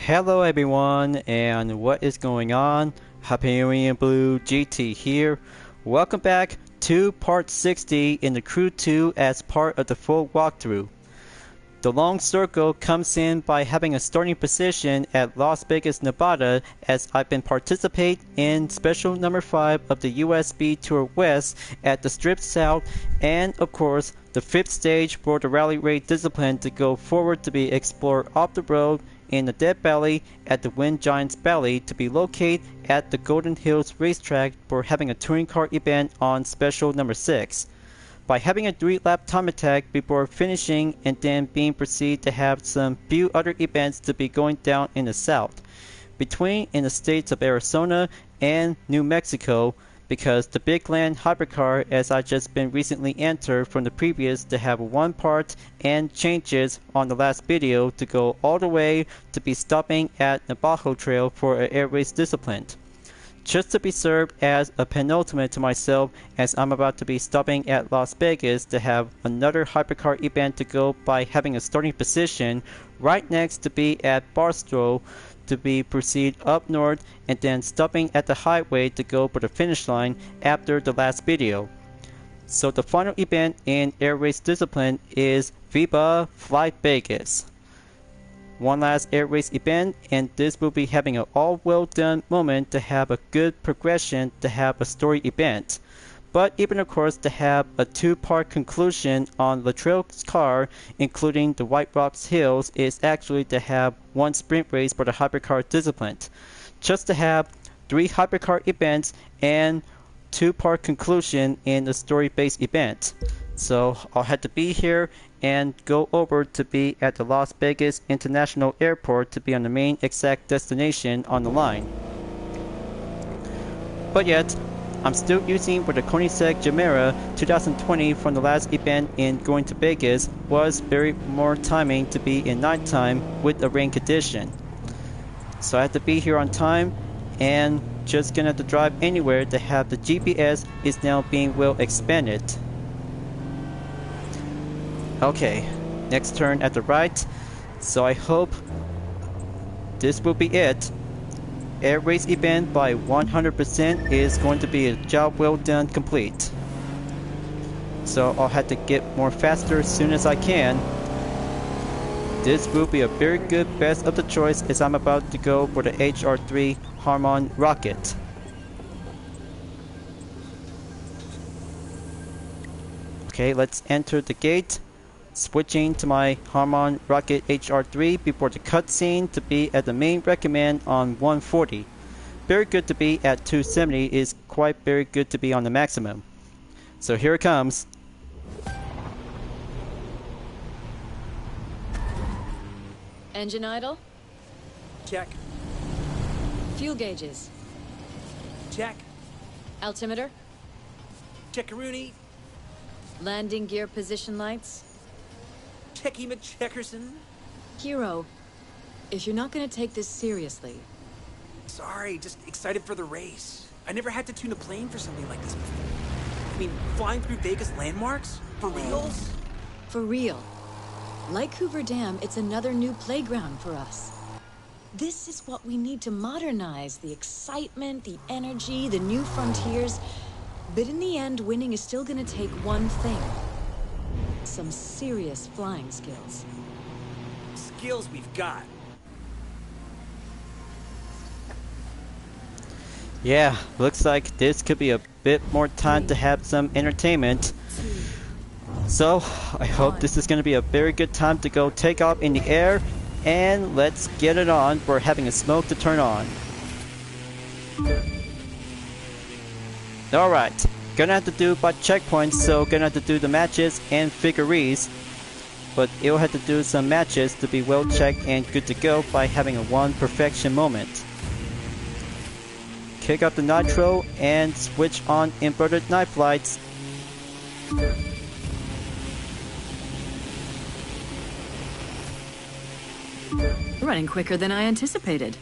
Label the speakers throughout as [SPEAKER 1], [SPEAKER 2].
[SPEAKER 1] Hello everyone, and what is going on? Hyperion-Blue-GT here. Welcome back to part 60 in the Crew 2 as part of the full walkthrough. The long circle comes in by having a starting position at Las Vegas, Nevada, as I've been participating in special number 5 of the USB Tour West at the Strip South, and of course the 5th stage for the rally raid discipline to go forward to be explored off the road in the Dead Valley at the Wind Giant's Valley to be located at the Golden Hills racetrack for having a touring car event on special number 6. By having a 3-lap time attack before finishing and then being proceeded to have some few other events to be going down in the south, between in the states of Arizona and New Mexico, because the Big Land Hypercar, as I just been recently entered from the previous to have one part and changes on the last video to go all the way to be stopping at Navajo Trail for an air race discipline. Just to be served as a penultimate to myself, as I'm about to be stopping at Las Vegas to have another hypercar event to go by having a starting position right next to be at Barstow to be proceed up north and then stopping at the highway to go for the finish line after the last video. So the final event in air race discipline is Viva Fly Vegas. One last air race event, and this will be having an all well done moment to have a good progression to have a story event. But even of course to have a 2-part conclusion on Latrell's car, including the White Rocks Hills, is actually to have one sprint race for the hypercar discipline. Just to have 3 hypercar events and 2-part conclusion in the story-based event. So I'll have to be here and go over to be at the Las Vegas International Airport to be on the main exact destination on the line. But yet, I'm still using for the Koenigsegg Gemera 2020 from the last event in going to Vegas was very more timing to be in nighttime with a rain condition. So I have to be here on time and just gonna have to drive anywhere to have the GPS is now being well expanded. Okay, next turn at the right, so I hope this will be it. Air race event by 100% is going to be a job well done complete. So I'll have to get more faster as soon as I can. This will be a very good best of the choice as I'm about to go for the HR3 Harmon rocket. Okay, let's enter the gate. Switching to my Harmon Rocket HR3 before the cutscene to be at the main recommend on 140. Very good to be at 270 is quite very good to be on the maximum. So here it comes.
[SPEAKER 2] Engine idle?
[SPEAKER 3] Check.
[SPEAKER 2] Fuel gauges?
[SPEAKER 3] Check.
[SPEAKER 2] Altimeter?
[SPEAKER 3] Checkaroonie.
[SPEAKER 2] Landing gear position lights?
[SPEAKER 3] Checky McCheckerson.
[SPEAKER 2] Hero, if you're not gonna take this seriously...
[SPEAKER 3] Sorry, just excited for the race. I never had to tune a plane for something like this before. I mean, flying through Vegas landmarks? For reals?
[SPEAKER 2] For real. Like Hoover Dam, it's another new playground for us. This is what we need to modernize. The excitement, the energy, the new frontiers. But in the end, winning is still gonna take one thing. Some serious flying skills.
[SPEAKER 3] Skills we've got.
[SPEAKER 1] Yeah, looks like this could be a bit more time to have some entertainment. So, I hope this is going to be a very good time to go take off in the air, and let's get it on for having a smoke to turn on. Alright, gonna have to do by checkpoints, so gonna have to do the matches and figures, but it'll have to do some matches to be well checked and good to go by having a 1 perfection moment. Kick up the nitro and switch on inverted knife lights.
[SPEAKER 2] Running quicker than I anticipated.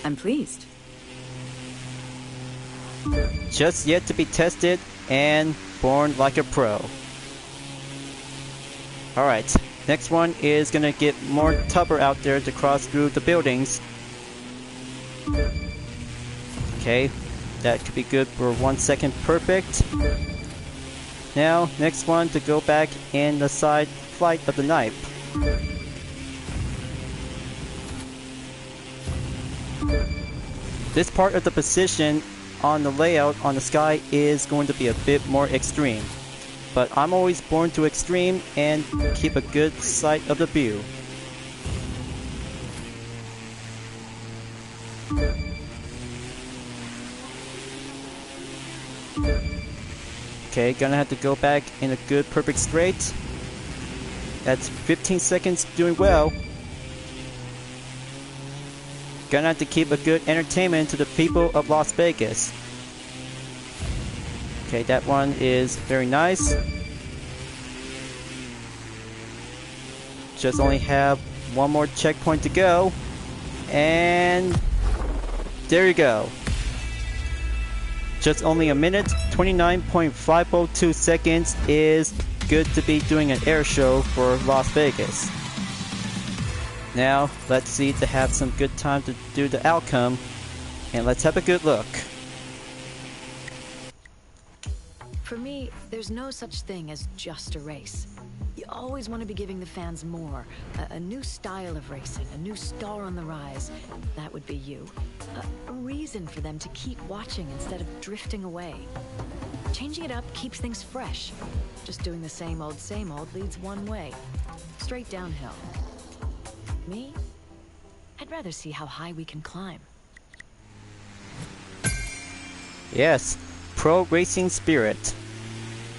[SPEAKER 2] I'm pleased.
[SPEAKER 1] Just yet to be tested and born like a pro. Alright, Next one is gonna get more tougher out there to cross through the buildings. Okay, that could be good for 1 second perfect. Now, next one to go back in the side flight of the knife. This part of the position on the layout on the sky is going to be a bit more extreme. But I'm always born to extreme and keep a good sight of the view. Okay, gonna have to go back in a good perfect straight. That's 15 seconds doing well. Gonna have to keep a good entertainment to the people of Las Vegas. Okay, that one is very nice. Just only have one more checkpoint to go. And there you go. Just only a minute, 29.502 seconds is good to be doing an air show for Las Vegas. Now, let's see to have some good time to do the outcome, and let's have a good look.
[SPEAKER 2] For me, there's no such thing as just a race. You always want to be giving the fans more. A new style of racing, a new star on the rise. That would be you. A reason for them to keep watching instead of drifting away. Changing it up keeps things fresh. Just doing the same old leads one way. Straight downhill. Me? I'd rather see how high we can climb.
[SPEAKER 1] Yes, Pro Racing Spirit.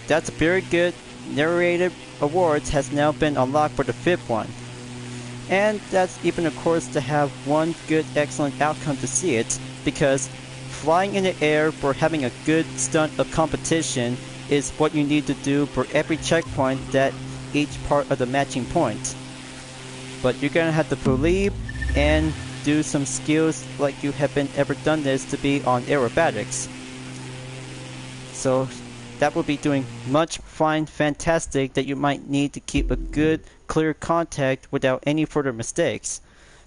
[SPEAKER 1] That's a very good narrated awards has now been unlocked for the 5th one. And that's even of course to have one good excellent outcome to see it, because flying in the air for having a good stunt of competition is what you need to do for every checkpoint that each part of the matching point. But you're gonna have to believe and do some skills like you haven't ever done this to be on aerobatics. So that will be doing much fine fantastic that you might need to keep a good clear contact without any further mistakes.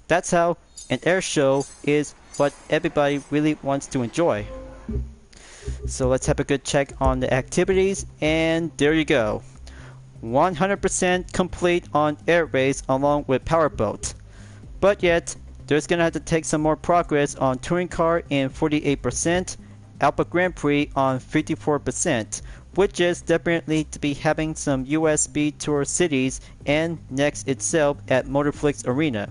[SPEAKER 1] That's how an air show is what everybody really wants to enjoy. So let's have a good check on the activities, and there you go. 100% complete on air race along with powerboat. But yet, there's gonna have to take some more progress on touring car in 48%, Alpha Grand Prix on 54%, which is definitely to be having some US Speed Tour cities and next itself at Motorflix Arena.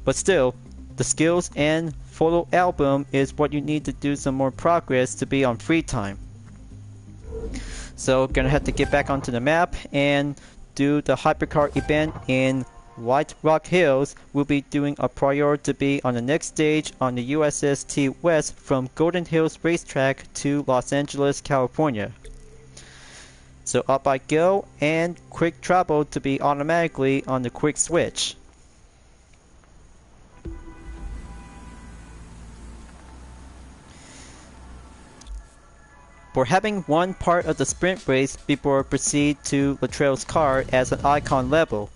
[SPEAKER 1] But still, the skills and photo album is what you need to do some more progress to be on free time. So gonna have to get back onto the map and do the hypercar event in White Rock Hills. We'll be doing a prior to be on the next stage on the USST West from Golden Hills Racetrack to Los Angeles, California. So up I go, and quick travel to be automatically on the quick switch. For having one part of the sprint race before proceed to Latrell's car as an icon level,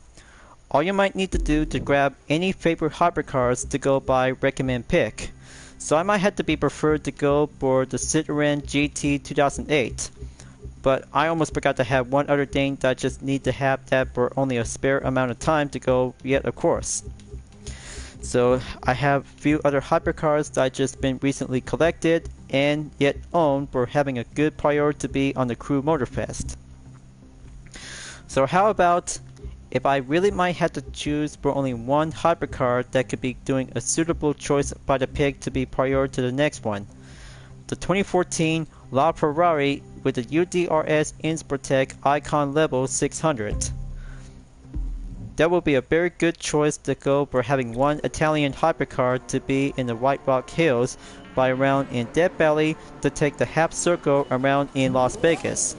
[SPEAKER 1] all you might need to do to grab any favorite hypercars to go by recommend pick. So I might have to be preferred to go for the Citroen GT 2008. But I almost forgot to have one other thing that I just need to have that for only a spare amount of time to go yet of course. So I have a few other hypercars that I just been recently collected and yet own for having a good priority to be on the Crew Motorfest. So how about if I really might have to choose for only one hypercar that could be doing a suitable choice by the pick to be prior to the next one. The 2014 LaFerrari with the UDRS Insportec Icon Level 600. That will be a very good choice to go for having one Italian hypercar to be in the White Rock Hills by around in Death Valley to take the half circle around in Las Vegas.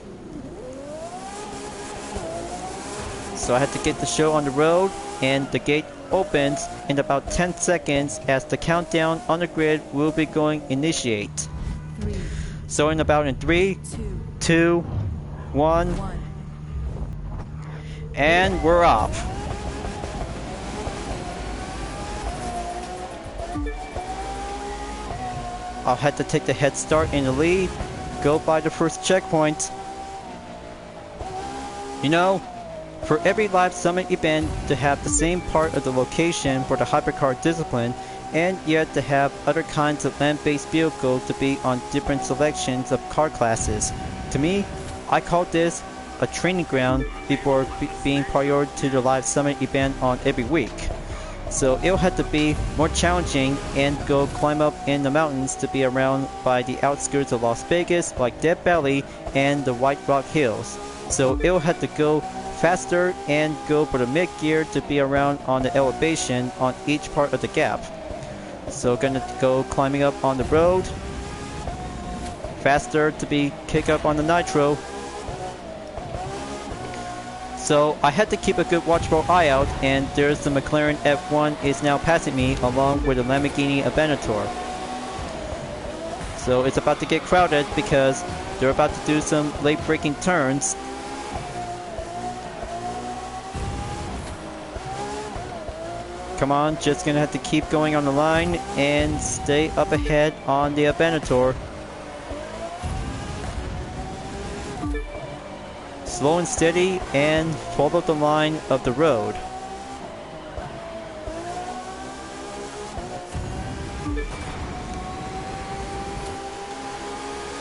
[SPEAKER 1] So I had to get the show on the road, and the gate opens in about 10 seconds as the countdown on the grid will be going initiate. So in 3, 2, 1. And we're off. I'll have to take the head start in the lead, go by the first checkpoint. You know, for every live summit event to have the same part of the location for the hypercar discipline, and yet to have other kinds of land-based vehicles to be on different selections of car classes. To me, I call this a training ground before being prior to the live summit event on every week. So it'll have to be more challenging and go climb up in the mountains to be around by the outskirts of Las Vegas like Death Valley and the White Rock Hills. So it'll have to go faster and go for the mid-gear to be around on the elevation on each part of the gap. So gonna go climbing up on the road, faster to be kick up on the nitro. So I had to keep a good watchful eye out, and there's the McLaren F1 is now passing me along with the Lamborghini Aventador. So it's about to get crowded because they're about to do some late braking turns. Come on, just gonna have to keep going on the line and stay up ahead on the Aventador. Slow and steady and follow the line of the road.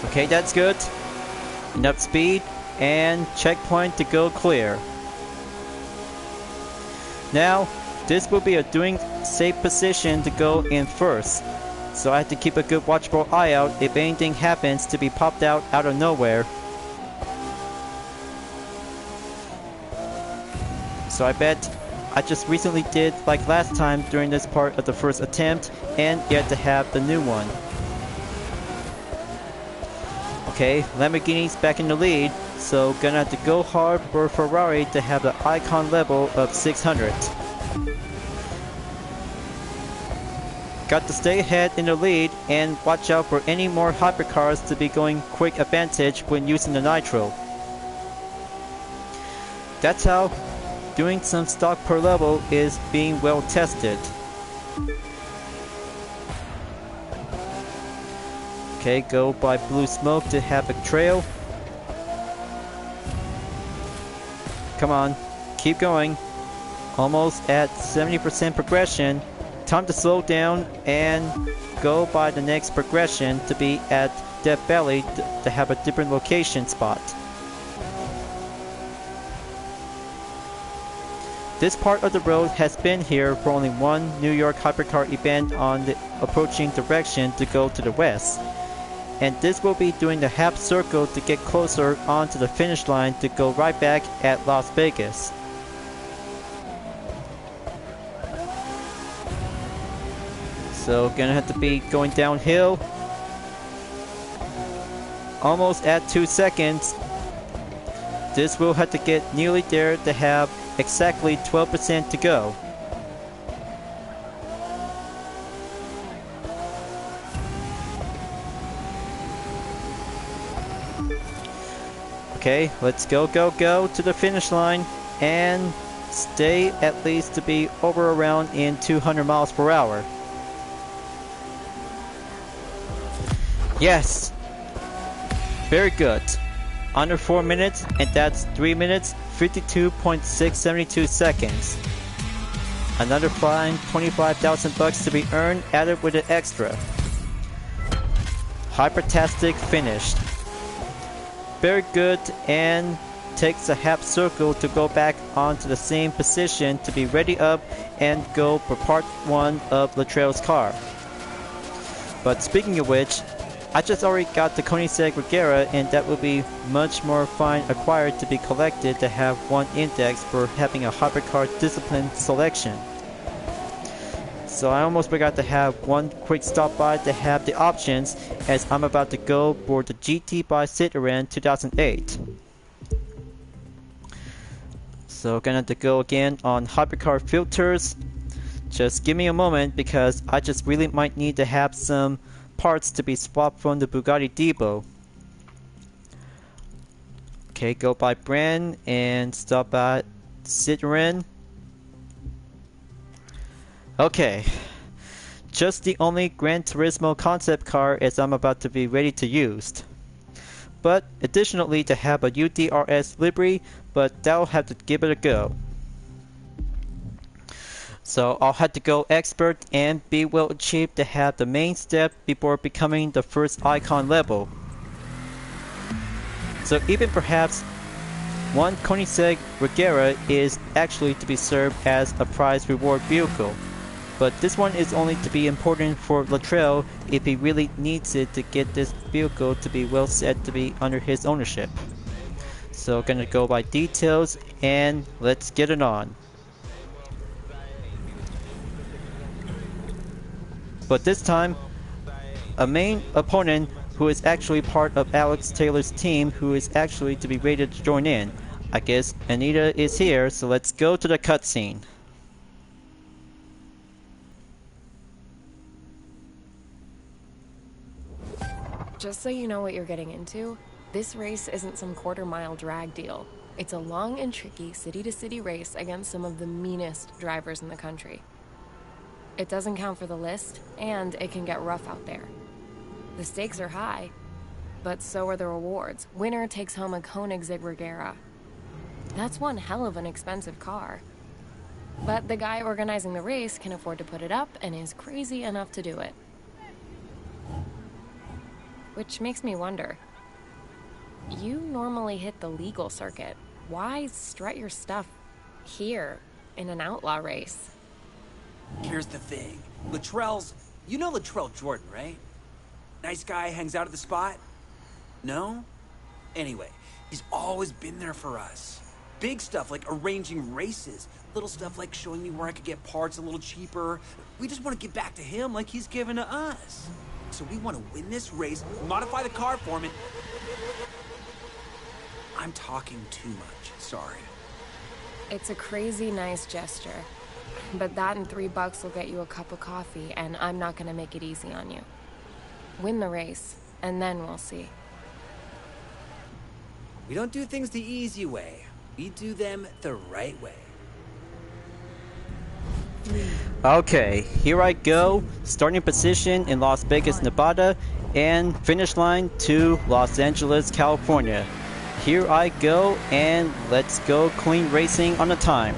[SPEAKER 1] Okay, that's good. Enough speed and checkpoint to go clear. Now, this will be a doing safe position to go in first. So I have to keep a good watchful eye out if anything happens to be popped out of nowhere. So I bet I just recently did like last time during this part of the first attempt and yet to have the new one. Okay, Lamborghini's back in the lead, so gonna have to go hard for Ferrari to have the icon level of 600. Got to stay ahead in the lead and watch out for any more hypercars to be going quick advantage when using the nitro. That's how doing some stock per level is being well tested. Okay, go by blue smoke to have a trail. Come on, keep going. Almost at 70% progression. Time to slow down and go by the next progression to be at Death Valley to have a different location spot. This part of the road has been here for only one New York hypercar event on the approaching direction to go to the west. And this will be doing the half circle to get closer onto the finish line to go right back at Las Vegas. So gonna have to be going downhill. Almost at 2 seconds. This will have to get nearly there to have exactly 12% to go. Okay, let's go to the finish line and stay at least to be over around in 200 miles per hour. Yes! Very good. Under 4 minutes, and that's 3 minutes, 52.672 seconds. Another fine $25,000 to be earned, added with an extra. Hypertastic finished. Very good, and takes a half circle to go back onto the same position to be ready up and go for part 1 of Latrell's car. But speaking of which, I just already got the Koenigsegg Regera, and that will be much more fine acquired to be collected to have one index for having a hypercar discipline selection. So I almost forgot to have one quick stop by to have the options, as I'm about to go for the GT by Citroën 2008. So gonna have to go again on hypercar filters. Just give me a moment because I just really might need to have some parts to be swapped from the Bugatti Depot. Okay, go by brand and stop by Citroen. Okay. Just the only Gran Turismo concept car as I'm about to be ready to use. But additionally to have a UDRS livery, but that'll have to give it a go. So I'll have to go expert and be well achieved to have the main step before becoming the first icon level. So even perhaps one Koenigsegg Regera is actually to be served as a prize reward vehicle. But this one is only to be important for Latrell if he really needs it to get this vehicle to be well set to be under his ownership. So gonna go by details and let's get it on. But this time, a main opponent who is actually part of Alex Taylor's team who is actually to be ready to join in. I guess Anita is here, so let's go to the cutscene.
[SPEAKER 4] Just so you know what you're getting into, this race isn't some quarter-mile drag deal. It's a long and tricky city-to-city race against some of the meanest drivers in the country. It doesn't count for the list, and it can get rough out there. The stakes are high, but so are the rewards. Winner takes home a Koenigsegg Regera. That's one hell of an expensive car. But the guy organizing the race can afford to put it up and is crazy enough to do it. Which makes me wonder, you normally hit the legal circuit. Why strut your stuff here in an outlaw race?
[SPEAKER 3] Here's the thing. Latrell's... You know Latrell Jordan, right? Nice guy, hangs out at the spot? No? Anyway, he's always been there for us. Big stuff like arranging races. Little stuff like showing me where I could get parts a little cheaper. We just want to give back to him like he's given to us. So we want to win this race, modify the car for him. I'm talking too much, sorry.
[SPEAKER 4] It's a crazy nice gesture. But that and $3 will get you a cup of coffee, and I'm not gonna make it easy on you. Win the race, and then we'll see.
[SPEAKER 3] We don't do things the easy way. We do them the right way.
[SPEAKER 1] Okay, here I go. Starting position in Las Vegas, Nevada, and finish line to Los Angeles, California. Here I go, and let's go clean racing on the time.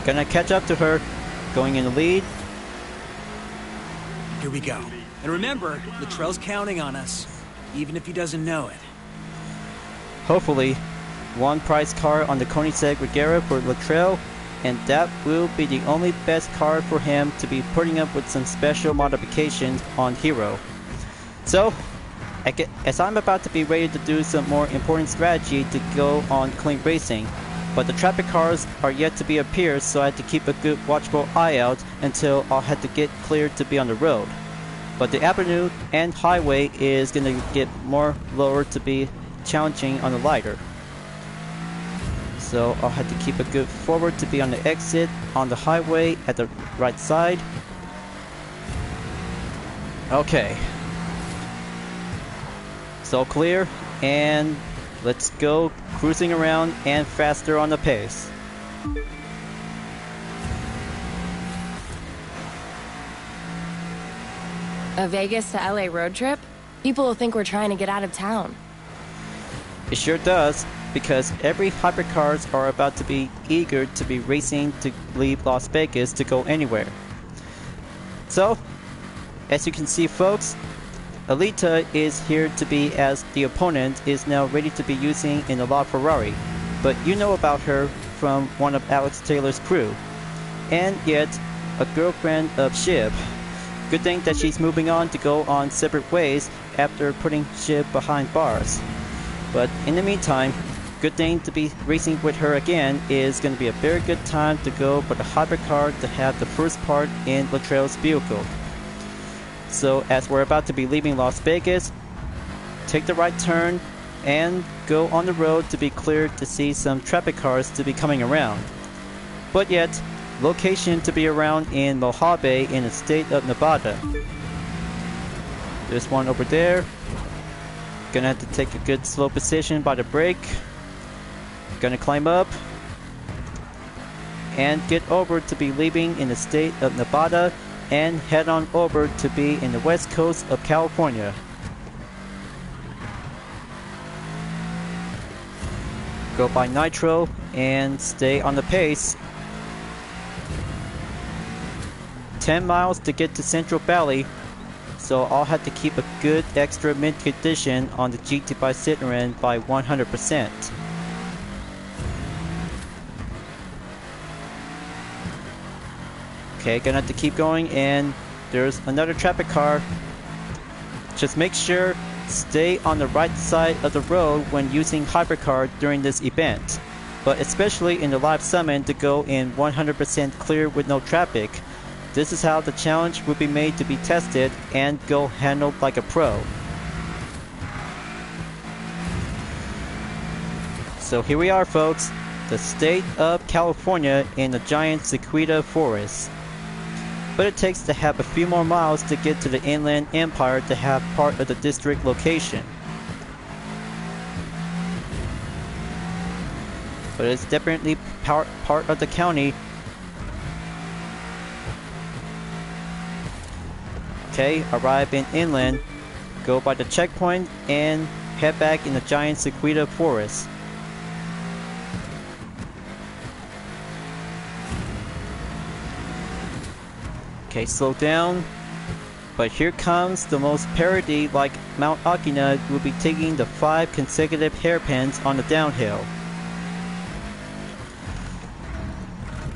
[SPEAKER 1] Gonna catch up to her, going in the lead.
[SPEAKER 3] Here we go. And remember, Latrell's counting on us, even if he doesn't know it.
[SPEAKER 1] Hopefully, one prize car on the Koenigsegg Regera for Latrell, and that will be the only best car for him to be putting up with some special modifications on Hero. So, as I'm about to be ready to do some more important strategy to go on clean racing, but the traffic cars are yet to be appeared, so I had to keep a good watchful eye out until I'll have to get cleared to be on the road. But the avenue and highway is going to get more lower to be challenging on the lighter. So I'll have to keep a good forward to be on the exit on the highway at the right side. Okay. So clear, and let's go cruising around and faster on the pace.
[SPEAKER 4] A Vegas to LA road trip? People will think we're trying to get out of town.
[SPEAKER 1] It sure does, because every hypercars are about to be eager to be racing to leave Las Vegas to go anywhere. So, as you can see folks, Alita is here to be as the opponent is now ready to be using in the LaFerrari, but you know about her from one of Alex Taylor's crew, and yet a girlfriend of Shiv. Good thing that she's moving on to go on separate ways after putting Shiv behind bars. But in the meantime, good thing to be racing with her again is going to be a very good time to go for the hypercar to have the first part in Latrell's vehicle. So as we're about to be leaving Las Vegas, take the right turn and go on the road to be cleared to see some traffic cars to be coming around. But yet, location to be around in Mojave in the state of Nevada. There's one over there. Gonna have to take a good slow position by the brake. Gonna climb up and get over to be leaving in the state of Nevada and head on over to be in the west coast of California. Go by nitro and stay on the pace. 10 miles to get to Central Valley, so I'll have to keep a good extra mint condition on the GT by Citroen by 100%. Okay, gonna have to keep going, and there's another traffic car. Just make sure stay on the right side of the road when using Hypercar during this event, but especially in the live summon to go in 100% clear with no traffic. This is how the challenge will be made to be tested and go handled like a pro. So here we are, folks, the state of California in the giant sequoia forest. But it takes to have a few more miles to get to the Inland Empire to have part of the district location. But it's definitely part of the county. Okay, arrive in Inland, go by the checkpoint, and head back in the giant sequoia forest. Okay, slow down. But here comes the most parody like Mount Akina will be taking the 5 consecutive hairpins on the downhill.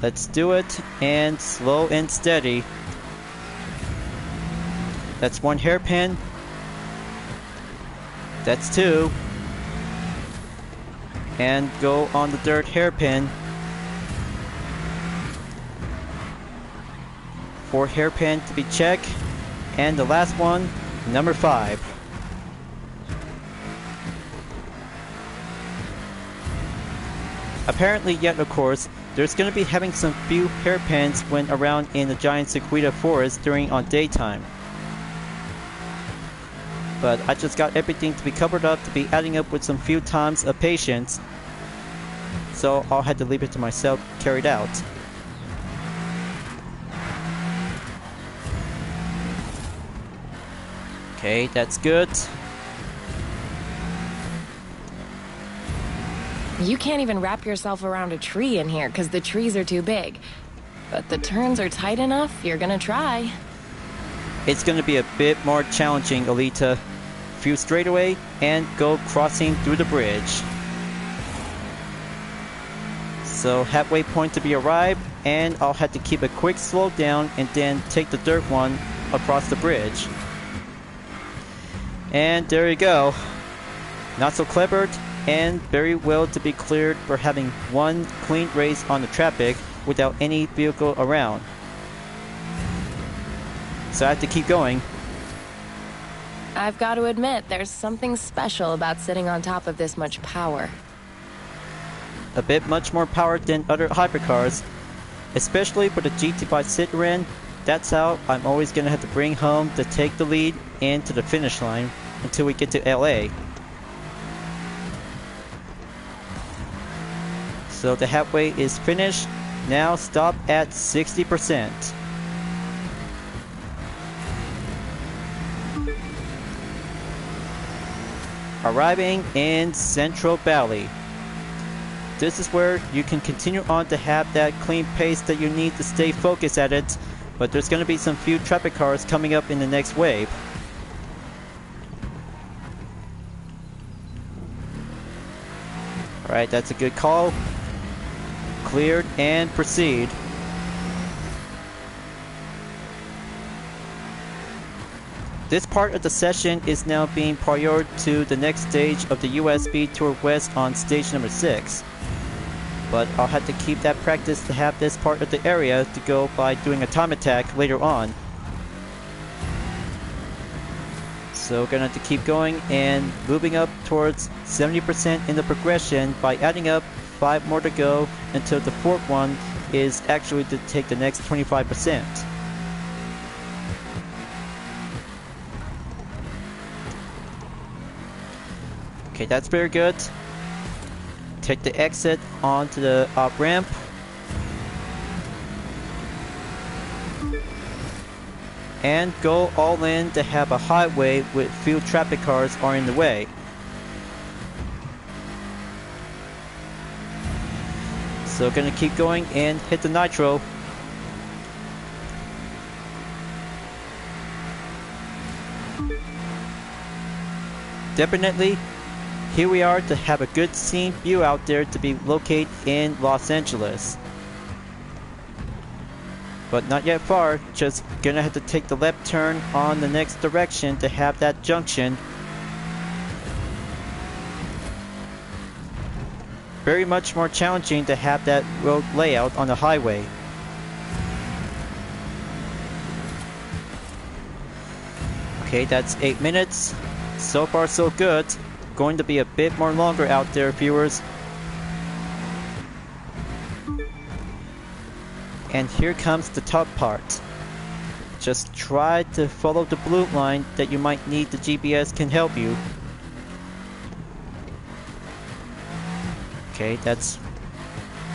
[SPEAKER 1] Let's do it, and slow and steady. That's 1 hairpin. That's 2. And go on the 3rd hairpin. 4 hairpin to be checked, and the last one, number 5. Apparently yet, of course, there's going to be having some few hairpins when around in the giant sequoia forest during on daytime. But I just got everything to be covered up to be adding up with some few times of patience, so I'll have to leave it to myself carried out. Okay, that's good.
[SPEAKER 4] You can't even wrap yourself around a tree in here because the trees are too big. But the turns are tight enough, you're gonna try.
[SPEAKER 1] It's gonna be a bit more challenging, Alita. Few straightaway and go crossing through the bridge. So halfway point to be arrived, and I'll have to keep a quick slow down and then take the dirt one across the bridge. And there you go. Not so clever, and very well to be cleared for having 1 clean race on the traffic without any vehicle around. So I have to keep going.
[SPEAKER 4] I've got to admit, there's something special about sitting on top of this much power.
[SPEAKER 1] A bit much more power than other hypercars, especially for the GT by Citroen. That's how I'm always gonna have to bring home to take the lead into the finish line until we get to LA. So the halfway is finished. Now stop at 60%. Arriving in Central Valley. This is where you can continue on to have that clean pace that you need to stay focused at it, but there's going to be some few traffic cars coming up in the next wave. Alright, that's a good call. Cleared and proceed. This part of the session is now being priored to the next stage of the USB Tour West on stage number 6. But I'll have to keep that practice to have this part of the area to go by doing a time attack later on. So gonna have to keep going and moving up towards 70% in the progression by adding up 5 more to go until the 4th one is actually to take the next 25%. Okay, that's very good. Take the exit onto the ramp. And go all in to have a highway with few traffic cars are in the way. So gonna keep going and hit the nitro. Definitely, here we are to have a good scene view out there to be located in Los Angeles. But not yet far, just gonna have to take the left turn on the next direction to have that junction. Very much more challenging to have that road layout on the highway. Okay, that's 8 minutes. So far so good. Going to be a bit more longer out there, viewers. And here comes the tough part. Just try to follow the blue line that you might need. The GPS can help you. Okay, that's...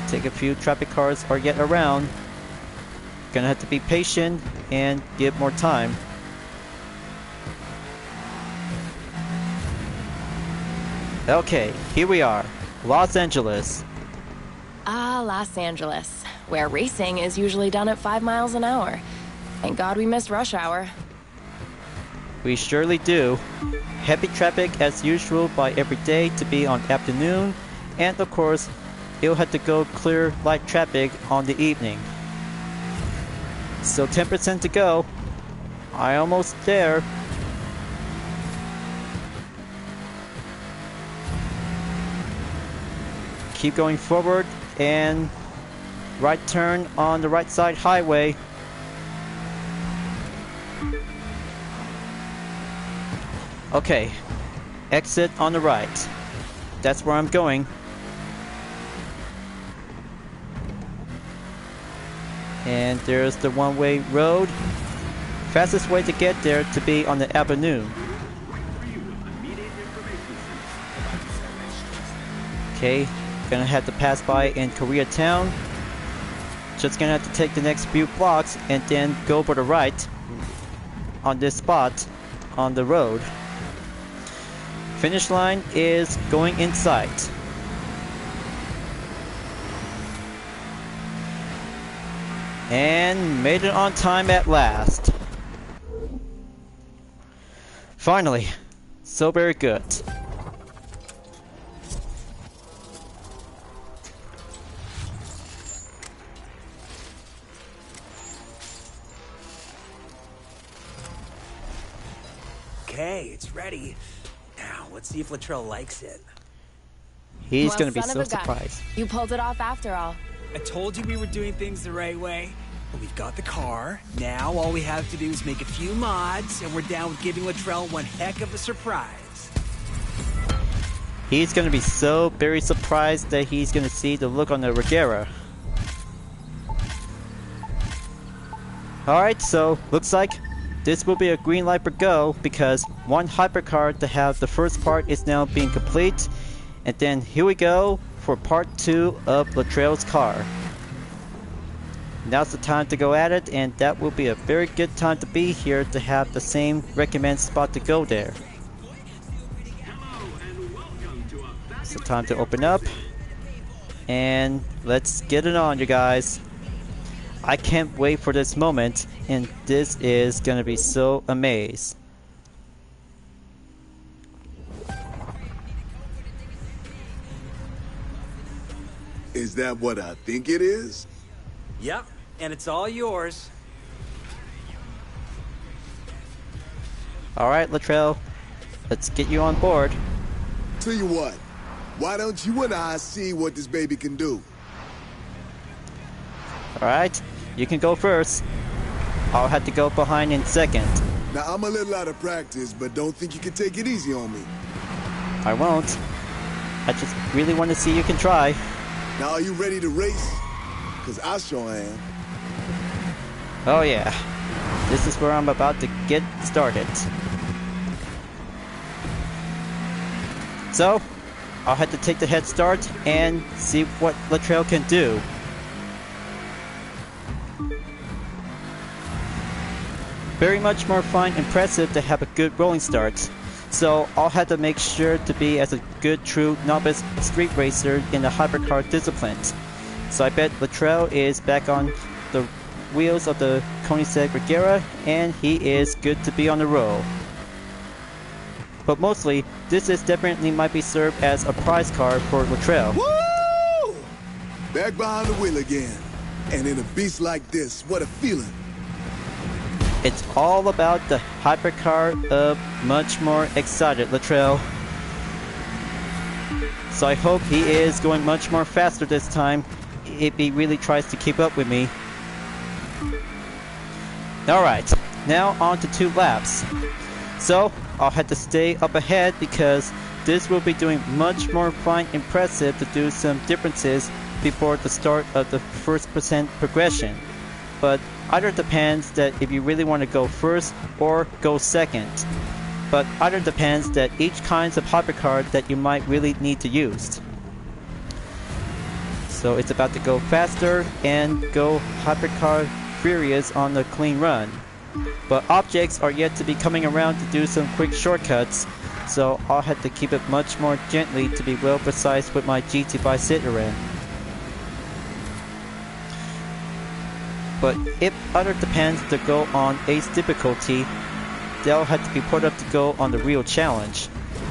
[SPEAKER 1] take a few traffic cars or get around. Gonna have to be patient and give more time. Okay, here we are. Los Angeles.
[SPEAKER 4] Ah, Los Angeles, where racing is usually done at 5 miles an hour. Thank God we missed rush hour.
[SPEAKER 1] We surely do. Heavy traffic as usual by every day to be on afternoon, and of course, you'll have to go clear light traffic on the evening. So 10% to go. I'm almost there. Keep going forward and right turn on the right side highway. Okay, exit on the right. That's where I'm going. And there's the one-way road. Fastest way to get there to be on the avenue. Okay, gonna have to pass by in Koreatown. Just gonna have to take the next few blocks and then go for the right on this spot on the road. Finish line is going in sight. And made it on time at last. Finally, so very good.
[SPEAKER 3] Okay, it's ready. Now, let's see if Latrell likes it.
[SPEAKER 1] He's
[SPEAKER 4] Well,
[SPEAKER 1] gonna be
[SPEAKER 4] son
[SPEAKER 1] so
[SPEAKER 4] of a gun.
[SPEAKER 1] surprised.
[SPEAKER 4] You pulled it off after all.
[SPEAKER 3] I told you we were doing things the right way. But we've got the car. Now all we have to do is make a few mods, and we're down with giving Latrell one heck of a surprise.
[SPEAKER 1] He's gonna be so very surprised that he's gonna see the look on the Regera. Alright, so looks like this will be a green light for go because one hypercar to have the first part is now being complete. And then here we go for part 2 of Latrell's car. Now's the time to go at it, and that will be a very good time to be here to have the same recommended spot to go there. It's the time to open up, and let's get it on, you guys. I can't wait for this moment, and this is gonna be so amazed.
[SPEAKER 5] Is that what I think it is?
[SPEAKER 3] Yep, and it's all yours.
[SPEAKER 1] Alright, Latrell, let's get you on board.
[SPEAKER 5] Tell you what, why don't you and I see what this baby can do?
[SPEAKER 1] Alright, you can go first. I'll have to go behind in second.
[SPEAKER 5] Now, I'm a little out of practice, but don't think you can take it easy on me.
[SPEAKER 1] I won't. I just really want to see you can try.
[SPEAKER 5] Now, are you ready to race? Because I sure am.
[SPEAKER 1] Oh yeah, this is where I'm about to get started. So, I'll have to take the head start and see what Latrell can do. Very much more fun and impressive to have a good rolling start. So I'll have to make sure to be as a good true novice street racer in the hypercar discipline. So I bet Latrell is back on the wheels of the Koenigsegg Regera and he is good to be on the road. But mostly, this is definitely might be served as a prize car for Latrell.
[SPEAKER 5] Woo! Back behind the wheel again. And in a beast like this, what a feeling.
[SPEAKER 1] It's all about the hypercar of much more excited Latrell. So I hope he is going much more faster this time if he really tries to keep up with me. Alright, now on to 2 laps. So I'll have to stay up ahead because this will be doing much more fine impressive to do some differences before the start of the first percent progression. But either depends that if you really want to go first or go second. But either depends that each kinds of hypercar that you might really need to use. So it's about to go faster and go hypercar furious on the clean run. But objects are yet to be coming around to do some quick shortcuts, so I'll have to keep it much more gently to be well precise with my GT5 Citroen. But if other depends to go on Ace difficulty, they'll have to be put up to go on the real challenge.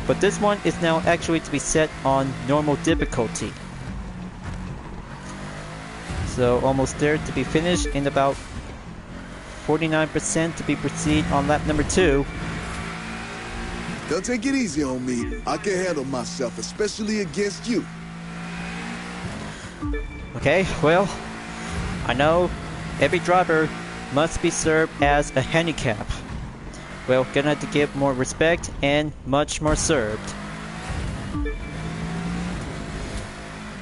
[SPEAKER 1] But this one is now actually to be set on normal difficulty. So almost there to be finished in about 49% to be proceed on lap number 2.
[SPEAKER 5] Don't take it easy on me. I can handle myself, especially against you.
[SPEAKER 1] Okay, well, I know every driver must be served as a handicap. Well, gonna have to give more respect and much more served.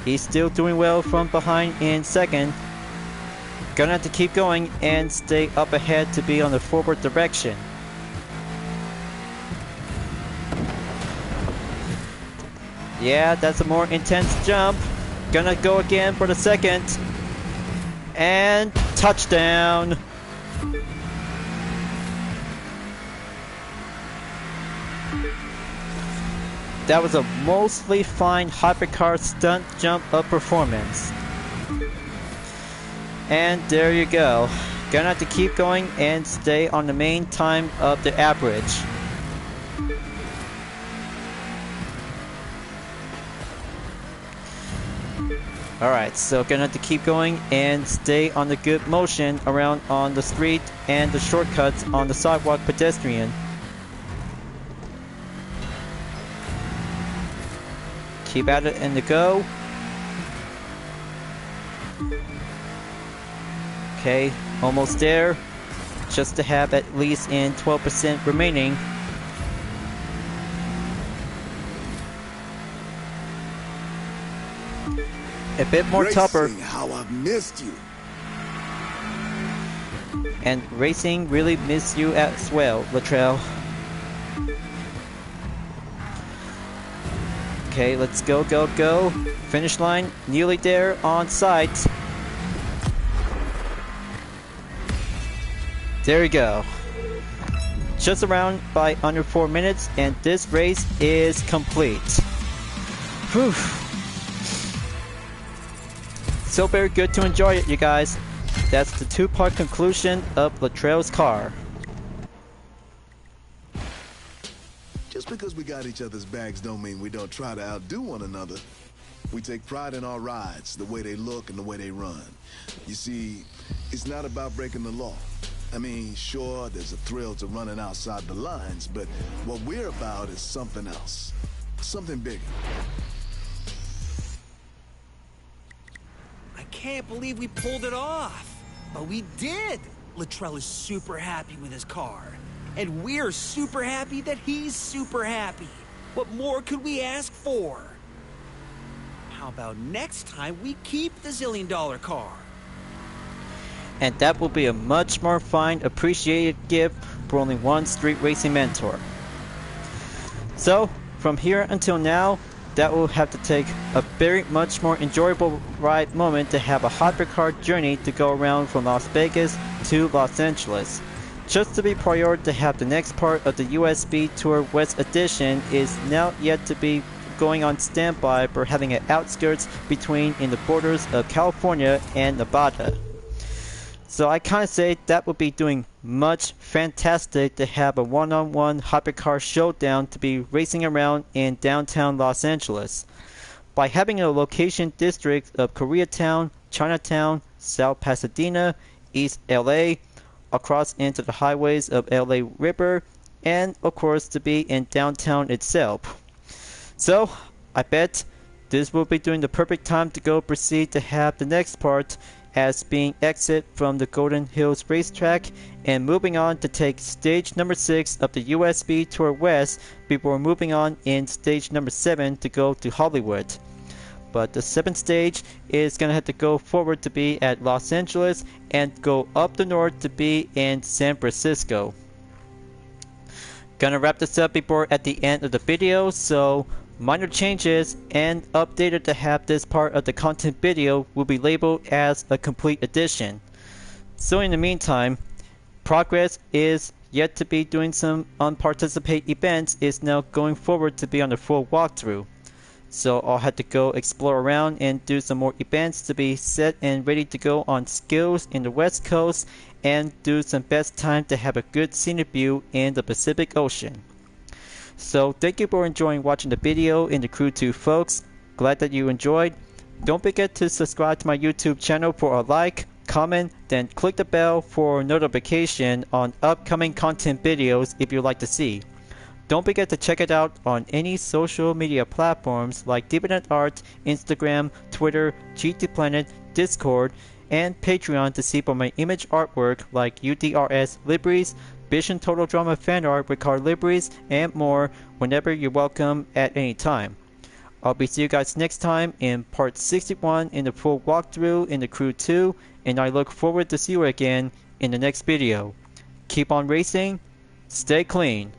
[SPEAKER 1] He's still doing well from behind in second. Gonna have to keep going and stay up ahead to be on the forward direction. Yeah, that's a more intense jump. Gonna go again for the second. And touchdown! That was a mostly fine hypercar stunt jump of performance. And there you go. Gonna have to keep going and stay on the main time of the average. Alright, so gonna have to keep going and stay on the good motion around on the street and the shortcuts on the sidewalk pedestrian. Keep at it and the go. Okay, almost there. Just to have at least in 12% remaining. A bit more tougher.
[SPEAKER 5] How I've missed you.
[SPEAKER 1] And racing really missed you as well, Latrell. Okay, let's go, go, go. Finish line, nearly there on sight. There we go. Just around by under 4 minutes, and this race is complete. Whew. So very good to enjoy it, you guys. That's the 2-part conclusion of Latrell's car.
[SPEAKER 5] Just because we got each other's bags don't mean we don't try to outdo one another. We take pride in our rides, the way they look and the way they run. You see, it's not about breaking the law. I mean, sure, there's a thrill to running outside the lines, but what we're about is something else. Something bigger.
[SPEAKER 3] I can't believe we pulled it off. But we did. Latrell is super happy with his car. And we're super happy that he's super happy. What more could we ask for? How about next time we keep the $1 zillion car?
[SPEAKER 1] And that will be a much more fine, appreciated gift for only one street racing mentor. So, from here until now, that will have to take a very much more enjoyable ride moment to have a hypercar journey to go around from Las Vegas to Los Angeles. Just to be prior to have the next part of the USB Tour West Edition is now yet to be going on standby for having an outskirts between in the borders of California and Nevada. So I kind of say that would be doing much fantastic to have a one-on-one hypercar showdown to be racing around in downtown Los Angeles. By having a location district of Koreatown, Chinatown, South Pasadena, East LA, across into the highways of LA River, and of course to be in downtown itself. So I bet this will be doing the perfect time to go proceed to have the next part as being exit from the Golden Hills racetrack and moving on to take stage number 6 of the USB Tour West before moving on in stage number 7 to go to Hollywood. But the 7th stage is going to have to go forward to be at Los Angeles and go up the north to be in San Francisco. Gonna wrap this up before at the end of the video, so minor changes and updated to have this part of the content video will be labeled as a complete edition. So in the meantime, progress is yet to be doing some unparticipate events is now going forward to be on the full walkthrough. So I'll have to go explore around and do some more events to be set and ready to go on skills in the West Coast and do some best time to have a good scenic view in the Pacific Ocean. So thank you for enjoying watching the video in the Crew 2 folks. Glad that you enjoyed. Don't forget to subscribe to my YouTube channel for a like, comment, then click the bell for notification on upcoming content videos if you'd like to see. Don't forget to check it out on any social media platforms like DeviantArt, Instagram, Twitter, GT Planet, Discord, and Patreon to see for my image artwork like UDRS liveries, Vision Total Drama fan art with car liveries, and more whenever you're welcome at any time. I'll be seeing you guys next time in part 61 in the full walkthrough in the Crew 2, and I look forward to see you again in the next video. Keep on racing, stay clean.